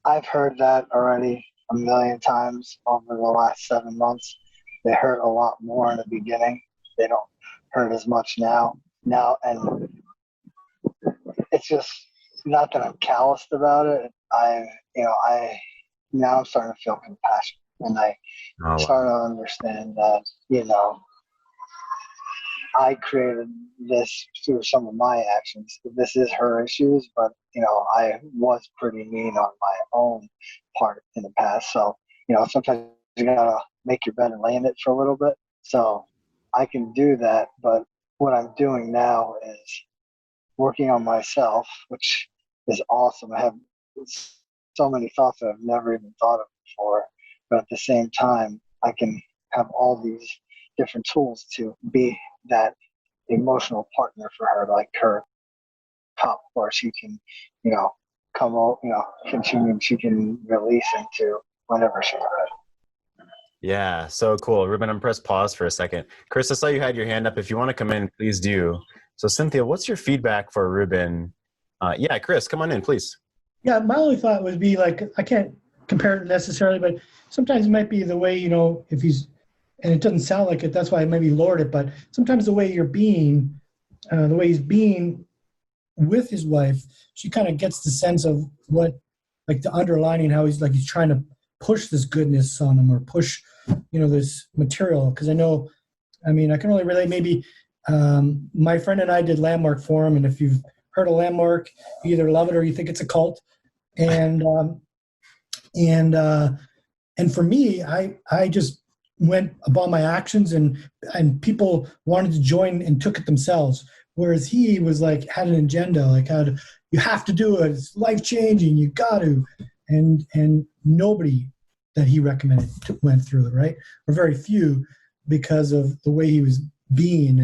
I've heard that already a million times over the last 7 months. They hurt a lot more in the beginning. They don't hurt as much now, and it's just not that I'm calloused about it. Now I'm starting to feel compassion, and I start to understand that, I created this through some of my actions. This is her issues, but I was pretty mean on my own part in the past. So sometimes you gotta make your bed and lay in it for a little bit. So I can do that, but what I'm doing now is working on myself, which is awesome. I have so many thoughts that I've never even thought of before, but at the same time, I can have all these different tools to be that emotional partner for her, like her cup, where she can, come out, she can release into whenever she's ready. Yeah, so cool. Rueben, I'm press pause for a second. Kris, I saw you had your hand up. If you want to come in, please do. So Cynthia, what's your feedback for Rueben? Yeah, Kris, come on in, please. Yeah, my only thought would be like, I can't compare it necessarily, but sometimes it might be the way, if he's, and it doesn't sound like it, that's why I maybe lowered it, but sometimes the way you're being, the way he's being with his wife, she kind of gets the sense of what, like the underlining, how he's trying to push this goodness on him or push, this material. Because I can only relate, maybe my friend and I did Landmark for him, and if you've heard of Landmark, you either love it or you think it's a cult. And for me, I just went about my actions, and people wanted to join and took it themselves. Whereas he was had an agenda, you have to do it. It's life changing. You got to, and nobody that he recommended went through it, right? Or very few, because of the way he was being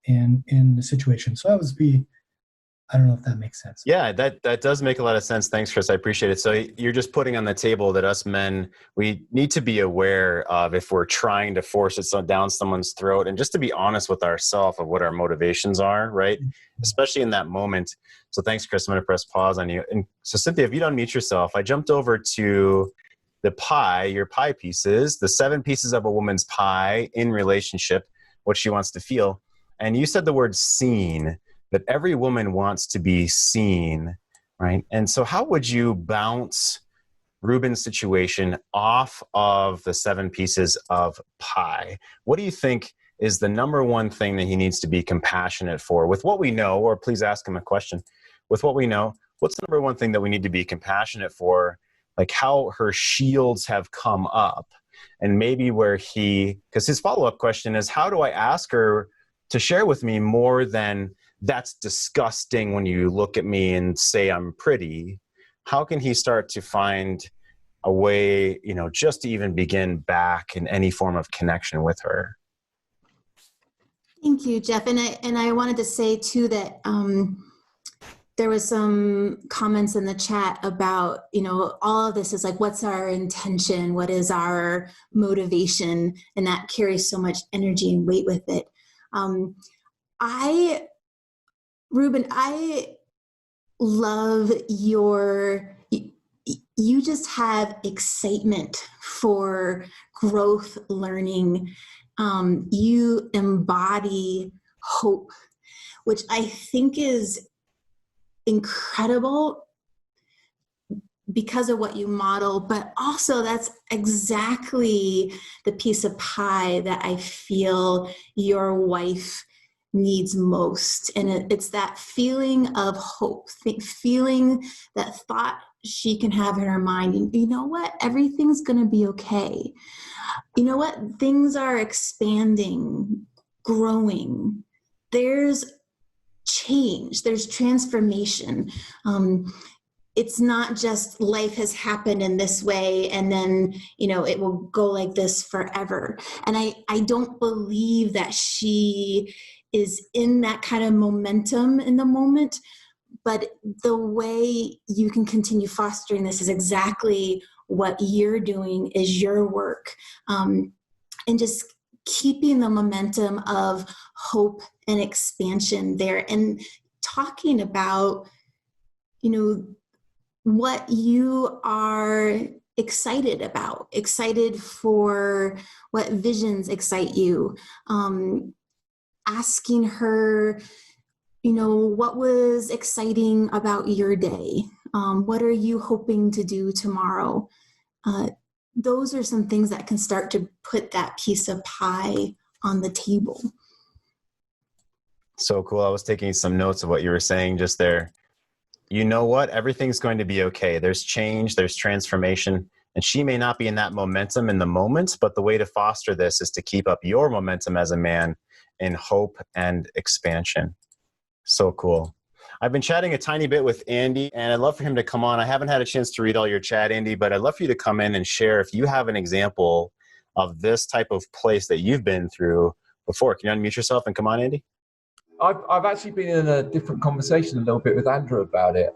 and in the situation. So I don't know if that makes sense. Yeah, that does make a lot of sense. Thanks, Kris. I appreciate it. So you're just putting on the table that us men, we need to be aware of if we're trying to force it down someone's throat, and just to be honest with ourselves of what our motivations are, right? Especially in that moment. So thanks, Kris. I'm going to press pause on you. And so Cynthia, if you don't mute yourself, I jumped over to the pie, your pie pieces, the 7 pieces of a woman's pie in relationship, what she wants to feel. And you said the word seen, that every woman wants to be seen, right? And so how would you bounce Rueben's situation off of the 7 pieces of pie? What do you think is the number one thing that he needs to be compassionate for? With what we know, or please ask him a question. With what we know, what's the number one thing that we need to be compassionate for? Like how her shields have come up, and maybe where because his follow-up question is, how do I ask her to share with me more than that's disgusting when you look at me and say I'm pretty? How can he start to find a way, just to even begin back in any form of connection with her? Thank you, Jeff. And I wanted to say too that there was some comments in the chat about, all of this is what's our intention? What is our motivation? And that carries so much energy and weight with it. Rueben, I love you just have excitement for growth, learning. You embody hope, which I think is incredible because of what you model, but also that's exactly the piece of pie that I feel your wife needs most. And it's that feeling of hope, feeling that thought she can have in her mind. And you know what? Everything's going to be okay. You know what? Things are expanding, growing. There's change. There's transformation. It's not just life has happened in this way and then, it will go like this forever. And I don't believe that she is in that kind of momentum in the moment, but the way you can continue fostering this is exactly what you're doing, is your work. And just keeping the momentum of hope and expansion there, and talking about, what you are excited about, excited for, what visions excite you. Asking her, what was exciting about your day? What are you hoping to do tomorrow? Those are some things that can start to put that piece of pie on the table. So cool. I was taking some notes of what you were saying just there. You know what? Everything's going to be okay. There's change, there's transformation, and she may not be in that momentum in the moment, but the way to foster this is to keep up your momentum as a man in hope and expansion. So cool. I've been chatting a tiny bit with Andy, and I'd love for him to come on. I haven't had a chance to read all your chat, Andy, but I'd love for you to come in and share if you have an example of this type of place that you've been through before. Can you unmute yourself and come on, Andy? I've actually been in a different conversation a little bit with Andrew about it,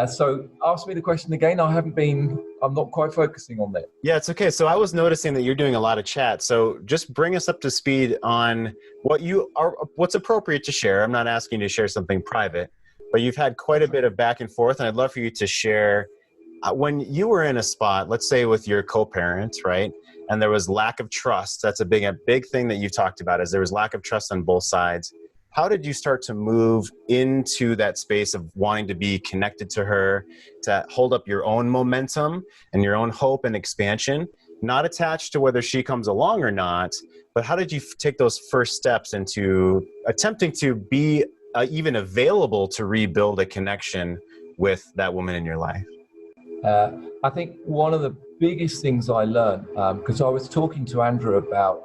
so ask me the question again. I'm not quite focusing on it. Yeah, it's okay. So I was noticing that you're doing a lot of chat. So just bring us up to speed on what's appropriate to share. I'm not asking you to share something private, but you've had quite a bit of back and forth, and I'd love for you to share when you were in a spot, let's say with your co-parents, right? And there was lack of trust. That's a big thing that you've talked about, is there was lack of trust on both sides. How did you start to move into that space of wanting to be connected to her, to hold up your own momentum and your own hope and expansion, not attached to whether she comes along or not, but how did you take those first steps into attempting to be even available to rebuild a connection with that woman in your life? I think one of the biggest things I learned, because I was talking to Andrew about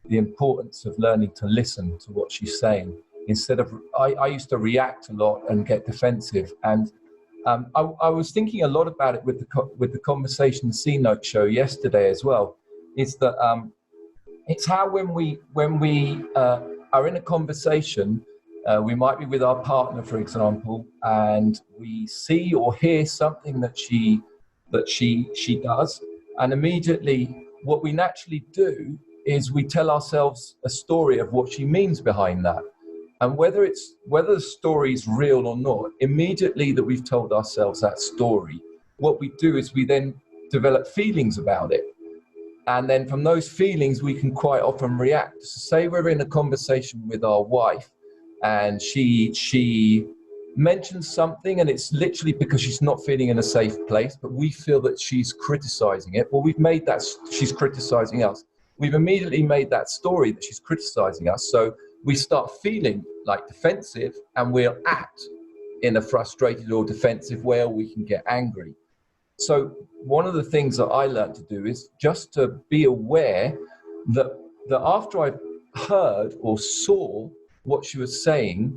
the importance of learning to listen to what she's saying instead of, I used to react a lot and get defensive. And I was thinking a lot about it with the Conversation C-Note show yesterday as well, is that it's how when we are in a conversation, we might be with our partner, for example, and we see or hear something that she does, and immediately what we naturally do is we tell ourselves a story of what she means behind that. And whether the story is real or not, immediately that we've told ourselves that story, what we do is we then develop feelings about it. And then from those feelings, we can quite often react. So say we're in a conversation with our wife and she mentions something and it's literally because she's not feeling in a safe place, but we feel that she's criticizing it. Well, we've made that she's criticizing us. We've immediately made that story that she's criticizing us. So we start feeling like defensive and we'll act in a frustrated or defensive way, or we can get angry. So one of the things that I learned to do is just to be aware that after I heard or saw what she was saying,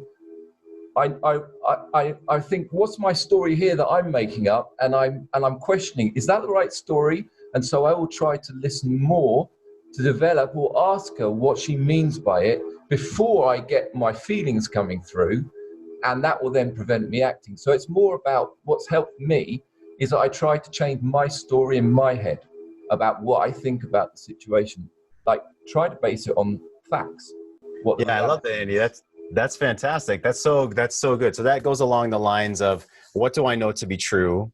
I think, what's my story here that I'm making up? And I'm questioning, is that the right story? And so I will try to listen more to develop or ask her what she means by it before I get my feelings coming through, and that will then prevent me acting. So it's more about what's helped me is that I try to change my story in my head about what I think about the situation. Like, try to base it on facts. I love that, Andy. That's fantastic. That's so good. So that goes along the lines of, what do I know to be true?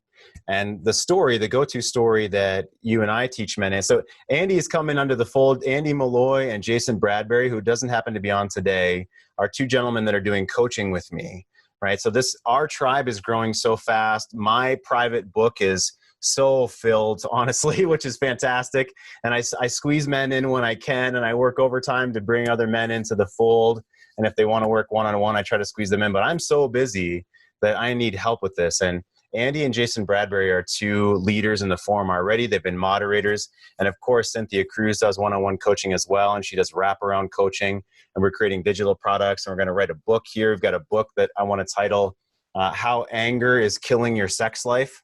And the go-to story that you and I teach men. And so Andy is coming under the fold. Andy Malloy and Jason Bradbury, who doesn't happen to be on today, are two gentlemen that are doing coaching with me, right? So our tribe is growing so fast. My private book is so filled, honestly, which is fantastic. And I squeeze men in when I can, and I work overtime to bring other men into the fold. And if they want to work one-on-one, I try to squeeze them in. But I'm so busy that I need help with this. And Andy and Jason Bradbury are two leaders in the forum already. They've been moderators. And of course, Cynthia Cruz does one-on-one coaching as well. And she does wraparound coaching. And we're creating digital products. And we're going to write a book here. We've got a book that I want to title, How Anger is Killing Your Sex Life.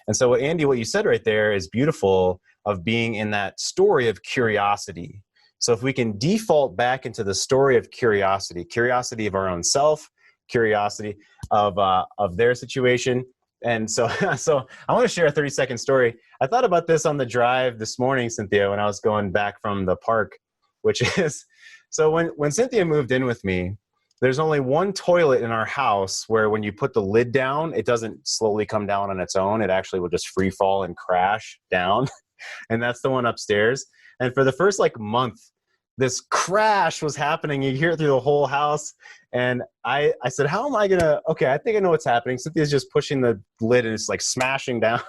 And so, Andy, what you said right there is beautiful, of being in that story of curiosity. So if we can default back into the story of curiosity of our own self, curiosity of their situation. And so I want to share a 30-second story. I thought about this on the drive this morning, Cynthia, when I was going back from the park, which is, so when Cynthia moved in with me, there's only one toilet in our house where when you put the lid down, it doesn't slowly come down on its own. It actually will just free fall and crash down. And that's the one upstairs. And for the first month, this crash was happening. You hear it through the whole house. And I said, how am I going to, okay, I think I know what's happening. Cynthia's just pushing the lid and it's smashing down.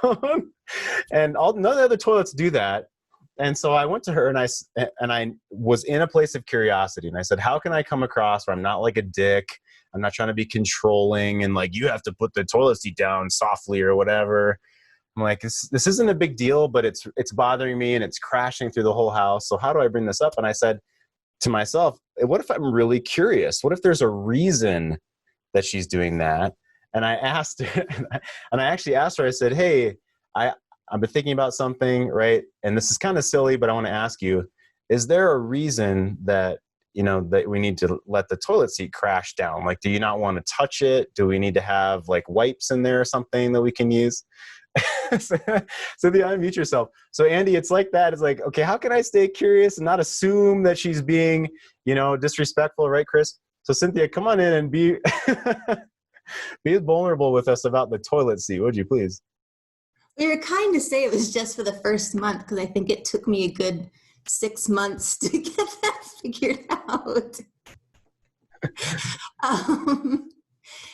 And none of the other toilets do that. And so I went to her and I was in a place of curiosity. And I said, how can I come across where I'm not like a dick? I'm not trying to be controlling and like, you have to put the toilet seat down softly or whatever. I'm like, this isn't a big deal, but it's bothering me and it's crashing through the whole house. So how do I bring this up? And I said to myself, what if I'm really curious? What if there's a reason that she's doing that? And I asked her, and I actually asked her, I said, hey, I've been thinking about something, right? And this is kind of silly, but I want to ask you, is there a reason that, that we need to let the toilet seat crash down? Like, do you not want to touch it? Do we need to have like wipes in there or something that we can use? So unmute yourself. So Andy, it's like that. It's like, okay, how can I stay curious and not assume that she's being, disrespectful, right, Kris? So Cynthia, come on in and be be vulnerable with us about the toilet seat, would you please? We were kind to say it was just for the first month because I think it took me a good 6 months to get that figured out.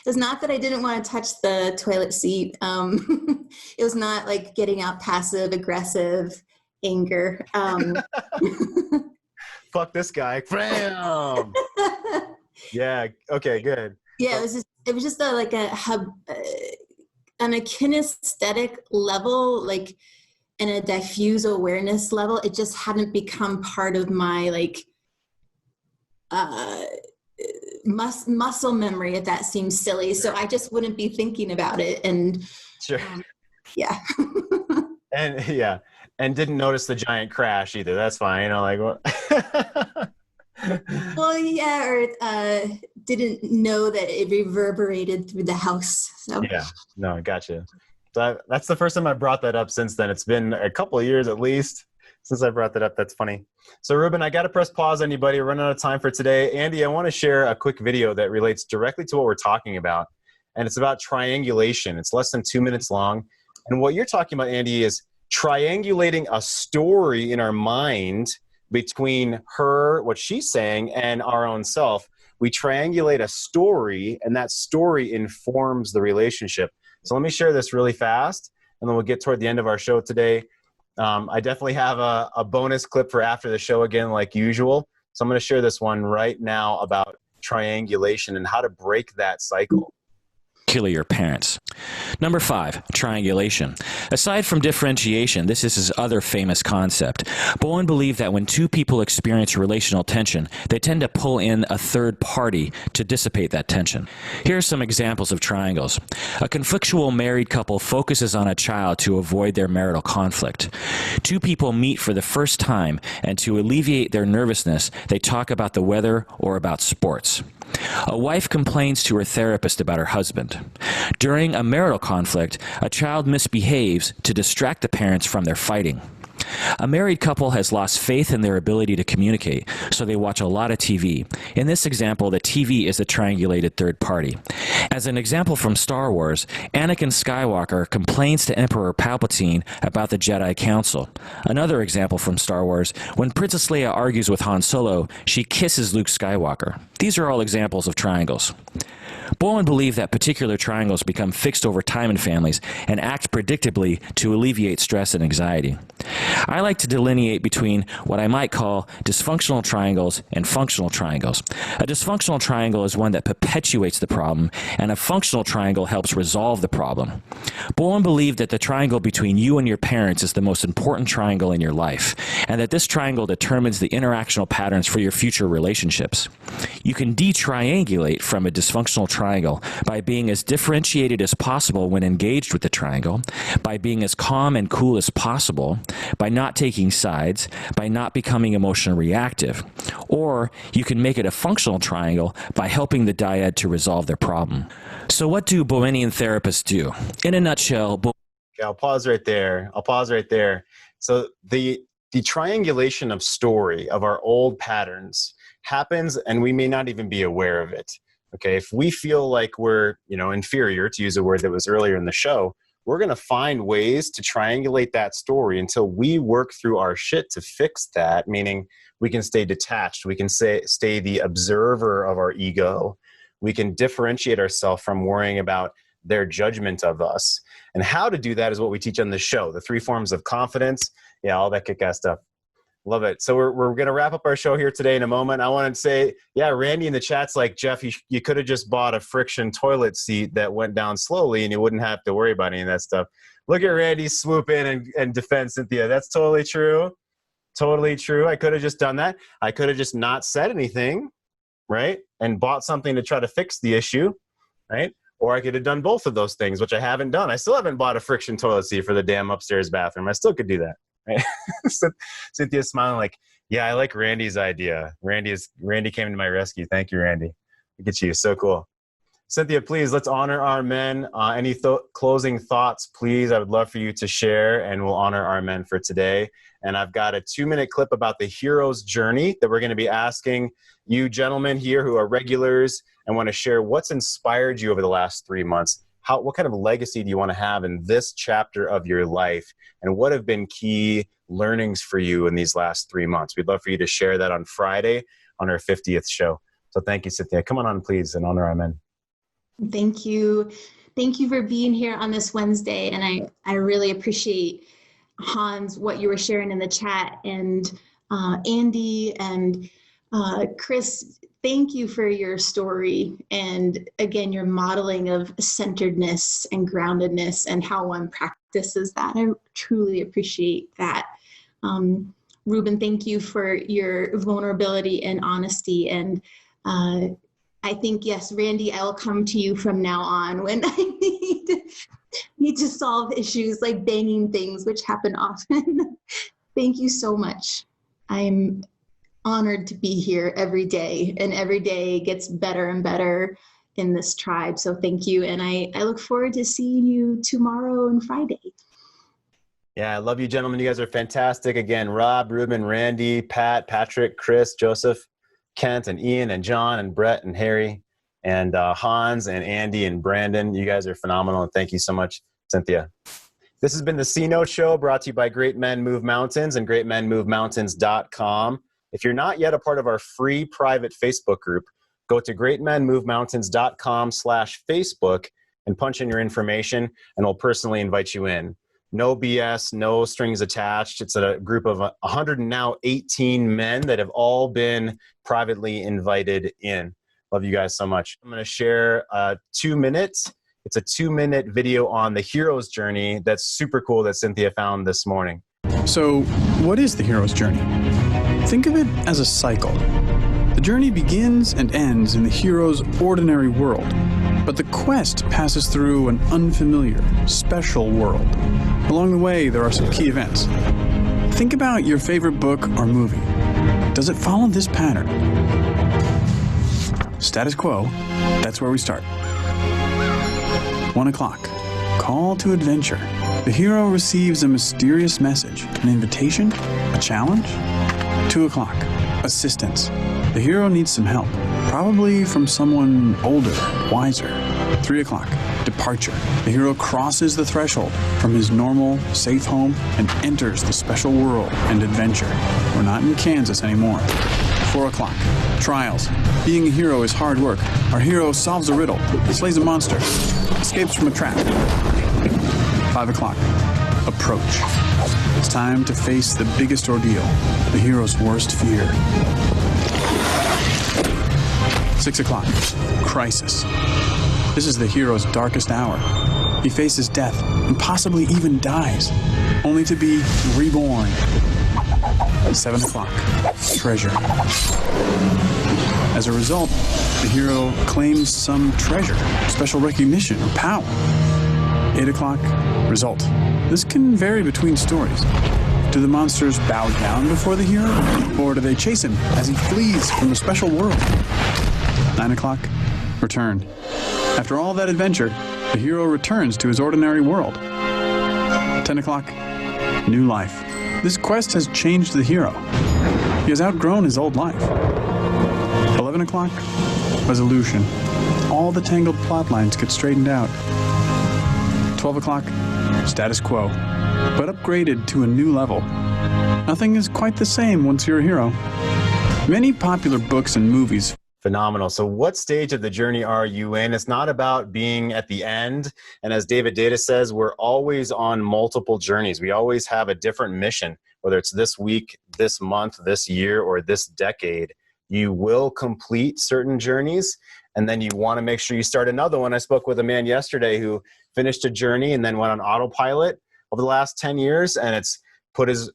It's not that I didn't want to touch the toilet seat. It was not like getting out passive aggressive anger. Fuck this guy. Bam. Yeah. Okay. Good. Yeah. It was just on a kinesthetic level, like, and a diffuse awareness level. It just hadn't become part of my muscle memory, if that seems silly. So I just wouldn't be thinking about it. And sure. Yeah. And didn't notice the giant crash either. That's fine. What? Well, yeah, or didn't know that it reverberated through the house. So yeah, no, gotcha. So that's the first time I brought that up since then. It's been a couple of years at least since I brought that up. That's funny. So Rueben, I got to press pause on anybody. We're running out of time for today. Andy, I want to share a quick video that relates directly to what we're talking about. And it's about triangulation. It's less than 2 minutes long. And what you're talking about, Andy, is triangulating a story in our mind between her, what she's saying, and our own self. We triangulate a story, and that story informs the relationship. So let me share this really fast, and then we'll get toward the end of our show today. I definitely have a bonus clip for after the show again, like usual. So I'm going to share this one right now about triangulation and how to break that cycle. Kill your parents. Number 5, triangulation. Aside from differentiation, this is his other famous concept. Bowen believed that when two people experience relational tension, they tend to pull in a third party to dissipate that tension. Here are some examples of triangles. A conflictual married couple focuses on a child to avoid their marital conflict. Two people meet for the first time, and to alleviate their nervousness, they talk about the weather or about sports. A wife complains to her therapist about her husband. During a marital conflict, a child misbehaves to distract the parents from their fighting. A married couple has lost faith in their ability to communicate, so they watch a lot of TV. In this example, the TV is a triangulated third party. As an example from Star Wars, Anakin Skywalker complains to Emperor Palpatine about the Jedi Council. Another example from Star Wars, when Princess Leia argues with Han Solo, she kisses Luke Skywalker. These are all examples of triangles. Bowen believed that particular triangles become fixed over time in families and act predictably to alleviate stress and anxiety. I like to delineate between what I might call dysfunctional triangles and functional triangles. A dysfunctional triangle is one that perpetuates the problem, and a functional triangle helps resolve the problem. Bowen believed that the triangle between you and your parents is the most important triangle in your life, and that this triangle determines the interactional patterns for your future relationships. You can detriangulate from a dysfunctional triangle by being as differentiated as possible when engaged with the triangle, by being as calm and cool as possible, by not taking sides, by not becoming emotionally reactive. Or you can make it a functional triangle by helping the dyad to resolve their problem. So what do Bowenian therapists do? In a nutshell, I'll pause right there. So the triangulation of story of our old patterns happens, and we may not even be aware of it. Okay, if we feel like we're, inferior, to use a word that was earlier in the show, we're going to find ways to triangulate that story until we work through our shit to fix that, meaning we can stay detached. We can stay the observer of our ego. We can differentiate ourselves from worrying about their judgment of us. And how to do that is what we teach on the show, the 3 forms of confidence. Yeah, all that kick-ass stuff. Love it. So we're going to wrap up our show here today in a moment. I want to say, yeah, Randy in the chat's like, Jeff, you could have just bought a friction toilet seat that went down slowly and you wouldn't have to worry about any of that stuff. Look at Randy swoop in and defend Cynthia. That's totally true. Totally true. I could have just done that. I could have just not said anything, right? And bought something to try to fix the issue, right? Or I could have done both of those things, which I haven't done. I still haven't bought a friction toilet seat for the damn upstairs bathroom. I still could do that. Right? So Cynthia's smiling like, yeah, I like Randy's idea. Randy came to my rescue. Thank you, Randy. Look at you. So cool. Cynthia, please, let's honor our men. Any closing thoughts, please? I would love for you to share, and we'll honor our men for today. And I've got a 2-minute clip about the hero's journey that we're going to be asking you gentlemen here who are regulars and want to share what's inspired you over the last 3 months. What kind of legacy do you want to have in this chapter of your life? And what have been key learnings for you in these last 3 months? We'd love for you to share that on Friday on our 50th show. So thank you, Cynthia. Come on, please, and honor our men. Thank you. Thank you for being here on this Wednesday. And I really appreciate, Hans, what you were sharing in the chat. And Andy and Kris, thank you for your story. And again, your modeling of centeredness and groundedness and how one practices that. I truly appreciate that. Rueben, thank you for your vulnerability and honesty. And I think, yes, Randy, I will come to you from now on when I need to solve issues like banging things, which happen often. Thank you so much. I'm honored to be here every day, and every day gets better and better in this tribe. So thank you. And I look forward to seeing you tomorrow and Friday. Yeah, I love you, gentlemen. You guys are fantastic. Again, Rob, Rueben, Randy, Pat, Patrick, Kris, Joseph, Kent, and Ian, and John, and Brett, and Harry, and Hans, and Andy, and Brandon. You guys are phenomenal, and thank you so much, Cynthia. This has been the C-Note Show, brought to you by Great Men Move Mountains and greatmenmovemountains.com. If you're not yet a part of our free private Facebook group, go to greatmenmovemountains.com/Facebook and punch in your information, and we'll personally invite you in. No BS, no strings attached. It's a group of 118 men that have all been privately invited in. Love you guys so much. I'm going to share 2 minutes. It's a 2-minute video on the hero's journey that's super cool that Cynthia found this morning. So, what is the hero's journey? Think of it as a cycle. The journey begins and ends in the hero's ordinary world, but the quest passes through an unfamiliar, special world. Along the way, there are some key events. Think about your favorite book or movie. Does it follow this pattern? Status quo, that's where we start. 1 o'clock, call to adventure. The hero receives a mysterious message, an invitation, a challenge. 2 o'clock, assistance. The hero needs some help, probably from someone older, wiser. 3 o'clock, departure. The hero crosses the threshold from his normal, safe home and enters the special world and adventure. We're not in Kansas anymore. 4 o'clock, trials. Being a hero is hard work. Our hero solves a riddle, slays a monster, escapes from a trap. 5 o'clock, approach. It's time to face the biggest ordeal, the hero's worst fear. 6 o'clock, crisis. This is the hero's darkest hour. He faces death and possibly even dies, only to be reborn. 7 o'clock, treasure. As a result, the hero claims some treasure, special recognition, or power. 8 o'clock, result. This can vary between stories. Do the monsters bow down before the hero, or do they chase him as he flees from the special world? 9 o'clock, return. After all that adventure, the hero returns to his ordinary world. 10 o'clock, new life. This quest has changed the hero. He has outgrown his old life. 11 o'clock, resolution. All the tangled plot lines get straightened out. 12 o'clock, status quo, but upgraded to a new level. Nothing is quite the same once you're a hero. Many popular books and movies. Phenomenal. So what stage of the journey are you in? It's not about being at the end. And as David Data says, we're always on multiple journeys. We always have a different mission. whether it's this week, this month, this year, or this decade, you will complete certain journeys, and then you want to make sure you start another one. I spoke with a man yesterday who finished a journey and then went on autopilot over the last 10 years, and it's put his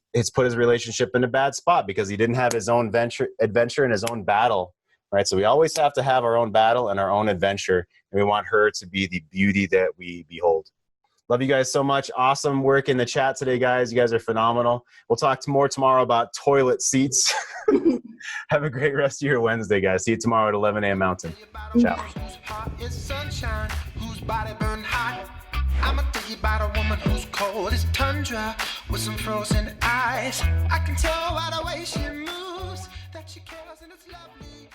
relationship in a bad spot because he didn't have his own adventure and his own battle, right? So we always have to have our own battle and our own adventure, and we want her to be the beauty that we behold. Love you guys so much. Awesome work in the chat today, guys. You guys are phenomenal. We'll talk more tomorrow about toilet seats. Have a great rest of your Wednesday, guys. See you tomorrow at 11 a.m. Mountain. Ciao. I'ma tell you about a woman who's cold as tundra with some frozen eyes. I can tell by the way she moves that she cares and it's lovely.